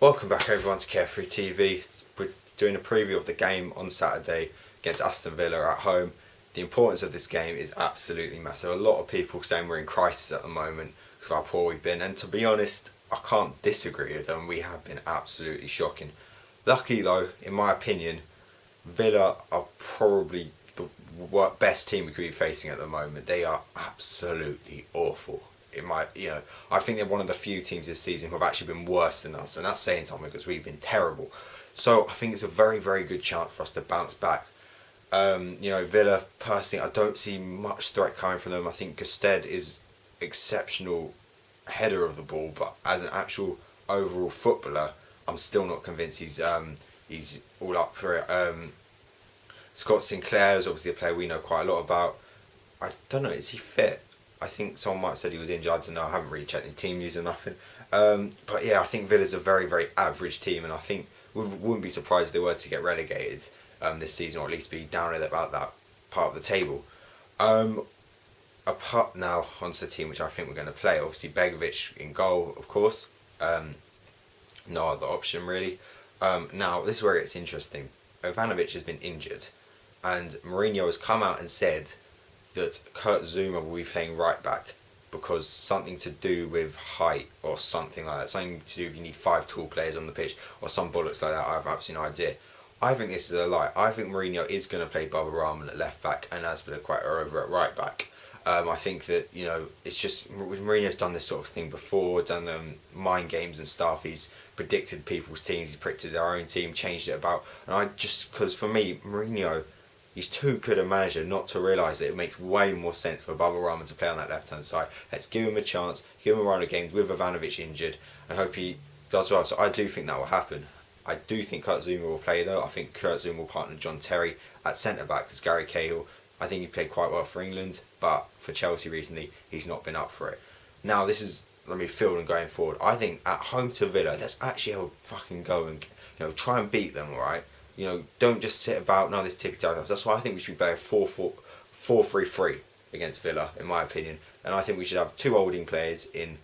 Welcome back everyone to Carefree TV. We're doing a preview of the game on Saturday against Aston Villa at home. The importance of this game is absolutely massive. A lot of people saying we're in crisis at the moment because of how poor we've been, and to be honest, I can't disagree with them. We have been absolutely shocking. Lucky though, in my opinion, Villa are probably the best team we could be facing at the moment. They are absolutely awful. I think they're one of the few teams this season who have actually been worse than us, and that's saying something because we've been terrible. So I think it's a very, very good chance for us to bounce back. Villa, personally, I don't see much threat coming from them. I think Gusted is exceptional header of the ball, but as an actual overall footballer, I'm still not convinced he's all up for it. Scott Sinclair is obviously a player we know quite a lot about. I don't know, is he fit? I think someone might have said he was injured. I don't know. I haven't really checked the team news or nothing. But yeah, I think Villa's a very, very average team, and I think we wouldn't be surprised if they were to get relegated this season, or at least be down at about that part of the table. Apart now onto the team which I think we're going to play. Obviously, Begovic in goal, of course. No other option really. Now this is where it gets interesting. Ivanovic has been injured, and Mourinho has come out and said that Kurt Zuma will be playing right back because something to do with height or something like that. Something to do with you need 5 tall players on the pitch or some bollocks like that. I have absolutely no idea. I think this is a lie. I think Mourinho is going to play Baba Rahman at left back and Azpilicueta over at right back. I think that, it's just Mourinho's done this sort of thing before, done mind games and stuff. He's predicted people's teams, he's predicted their own team, changed it about. And because for me, Mourinho, he's too good a manager not to realise that it makes way more sense for Baba Rahman to play on that left-hand side. Let's give him a chance, give him a run of games with Ivanovic injured, and hope he does well. So I do think that will happen. I do think Kurt Zuma will play though. I think Kurt Zuma will partner John Terry at centre-back because Gary Cahill, I think he played quite well for England, but for Chelsea recently, he's not been up for it. Now this is midfield and going forward. I think at home to Villa, let's actually have a fucking go and try and beat them, alright? Don't just sit about, no, this ticky-tacky. That's why I think we should be playing 4-3-3 against Villa, in my opinion. And I think we should have 2 holding players in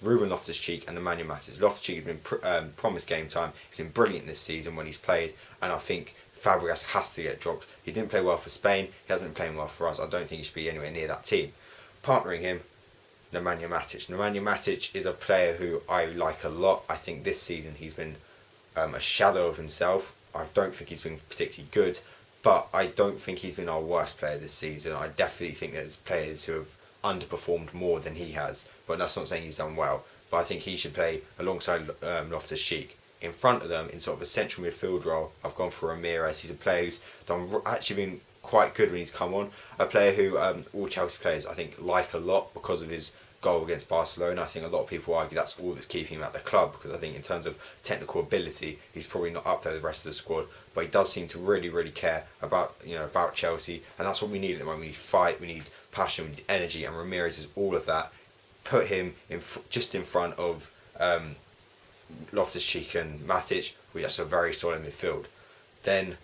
Ruben Loftus-Cheek and Nemanja Matic. Loftus-Cheek has been promised game time. He's been brilliant this season when he's played, and I think Fabregas has to get dropped. He didn't play well for Spain. He hasn't been playing well for us. I don't think he should be anywhere near that team. Partnering him, Nemanja Matic. Nemanja Matic is a player who I like a lot. I think this season he's been a shadow of himself. I don't think he's been particularly good, but I don't think he's been our worst player this season. I definitely think there's players who have underperformed more than he has, but that's not saying he's done well. But I think he should play alongside Loftus-Cheek. In front of them, in sort of a central midfield role, I've gone for Ramirez. He's a player who's actually been quite good when he's come on. A player who all Chelsea players, I think, like a lot because of his goal against Barcelona. I think a lot of people argue that's all that's keeping him at the club, because I think in terms of technical ability, he's probably not up there with the rest of the squad, but he does seem to really, really care about Chelsea, and that's what we need at the moment. We need fight, we need passion, we need energy, and Ramirez is all of that. Put him just in front of Loftus-Cheek and Matic. We have a very solid midfield. Then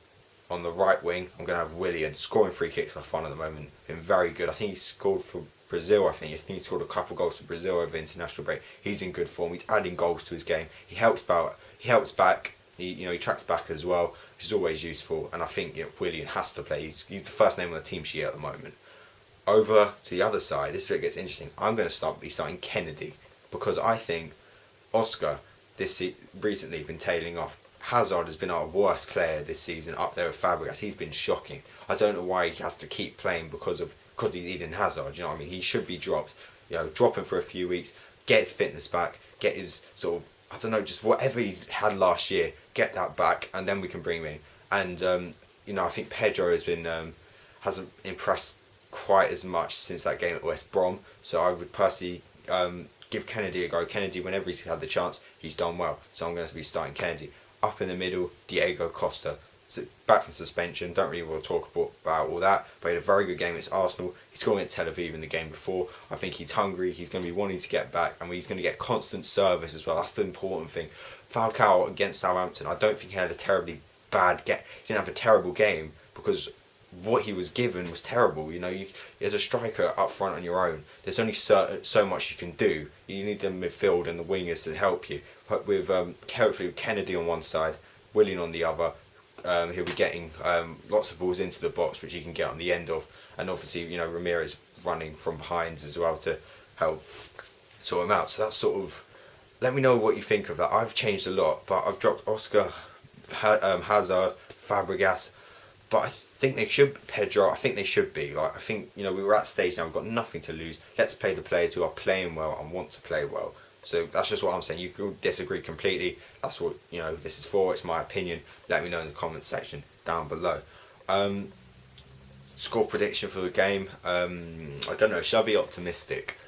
on the right wing, I'm going to have Willian scoring free kicks for fun at the moment. Been very good. I think he scored for Brazil. I think he scored a couple of goals for Brazil over international break. He's in good form. He's adding goals to his game. He helps back. He tracks back as well, which is always useful. And I think Willian has to play. He's the first name on the team sheet at the moment. Over to the other side, this is where it gets interesting. I'm going to be starting Kennedy, because I think Oscar recently been tailing off. Hazard has been our worst player this season, up there with Fabregas. He's been shocking. I don't know why he has to keep playing because he's Eden Hazard. You know what I mean? He should be dropped. Drop him for a few weeks, get his fitness back, get his sort of, just whatever he had last year, get that back, and then we can bring him in. And I think Pedro hasn't impressed quite as much since that game at West Brom. So I would personally give Kennedy a go. Kennedy, whenever he's had the chance, he's done well. So I'm going to be starting Kennedy. Up in the middle, Diego Costa. So back from suspension, don't really want to talk about all that, but he had a very good game against Arsenal. He scored against Tel Aviv in the game before. I think he's hungry, he's going to be wanting to get back, and he's going to get constant service as well. That's the important thing. Falcao against Southampton, I don't think he had a terribly bad game. He didn't have a terrible game, because what he was given was terrible. You know, as a striker up front on your own, there's only so much you can do. You need the midfield and the wingers to help you. But with hopefully with Kennedy on one side, Willian on the other, he'll be getting lots of balls into the box which he can get on the end of, and obviously Ramirez running from behind as well to help sort him out. So that's sort of. Let me know what you think of that. I've changed a lot, but I've dropped Oscar, Hazard, Fabregas, but I think they should Pedro. I think they should be I think we were at stage now. We've got nothing to lose. Let's play the players who are playing well and want to play well. So that's just what I'm saying. You can disagree completely. That's what this is for. It's my opinion. Let me know in the comments section down below. Score prediction for the game. I don't know. Shall I be optimistic?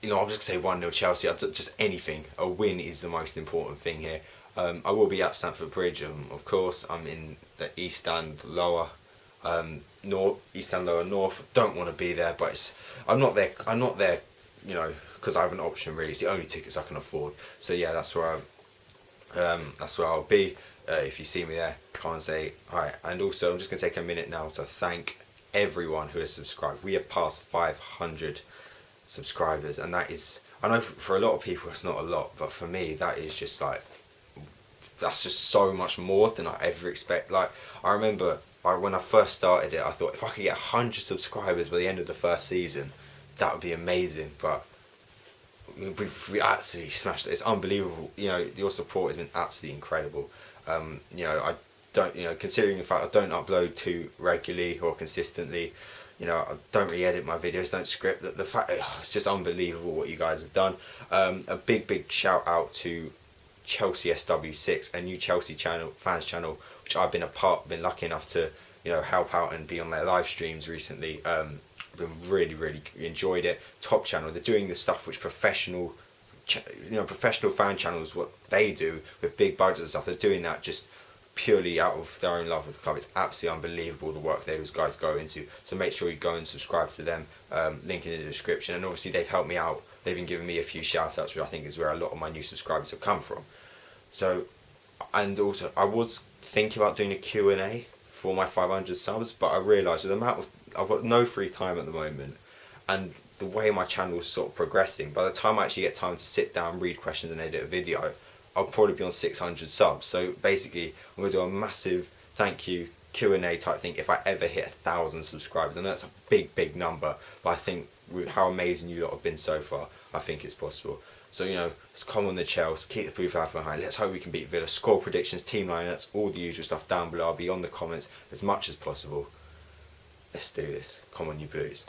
I'm just going to say 1-0 Chelsea. Just anything. A win is the most important thing here. I will be at Stamford Bridge, of course. I'm in the East Stand Lower, East Stand Lower North. Don't want to be there, but I'm not there, because I have an option really. It's the only tickets I can afford. So yeah, that's where I'll be. If you see me there, come and say hi. And also, I'm just going to take a minute now to thank everyone who has subscribed. We have passed 500 subscribers, and that is, I know for a lot of people it's not a lot, but for me that is just that's just so much more than I ever expect. I remember when I first started it, I thought if I could get 100 subscribers by the end of the first season, that would be amazing. But we absolutely smashed it. It's unbelievable. Your support has been absolutely incredible. I don't, considering the fact I don't upload too regularly or consistently, I don't really edit my videos, don't script. The fact, it's just unbelievable what you guys have done. A big shout out to Chelsea SW6, a new Chelsea fans channel, which I've been lucky enough to help out and be on their live streams recently. Been really enjoyed it. Top channel. They're doing the stuff which professional fan channels, what they do with big budgets and stuff. They're doing that just purely out of their own love of the club. It's absolutely unbelievable the work those guys go into. So make sure you go and subscribe to them. Link in the description. And obviously they've helped me out. They've been giving me a few shout outs, which I think is where a lot of my new subscribers have come from. So, and also I was thinking about doing a Q&A for my 500 subs, but I realised with the amount of, I've got no free time at the moment, and the way my channel is sort of progressing, by the time I actually get time to sit down, read questions and edit a video, I'll probably be on 600 subs. So basically I'm going to do a massive thank you Q&A type thing if I ever hit 1,000 subscribers. I know that's a big number, but I think with how amazing you lot have been so far, I think it's possible. So let's come on the Chelsea, keep the proof out behind. Let's hope we can beat Villa. Score predictions, team lineups, all the usual stuff down below. I'll be on the comments as much as possible. Let's do this. Come on, you Blues.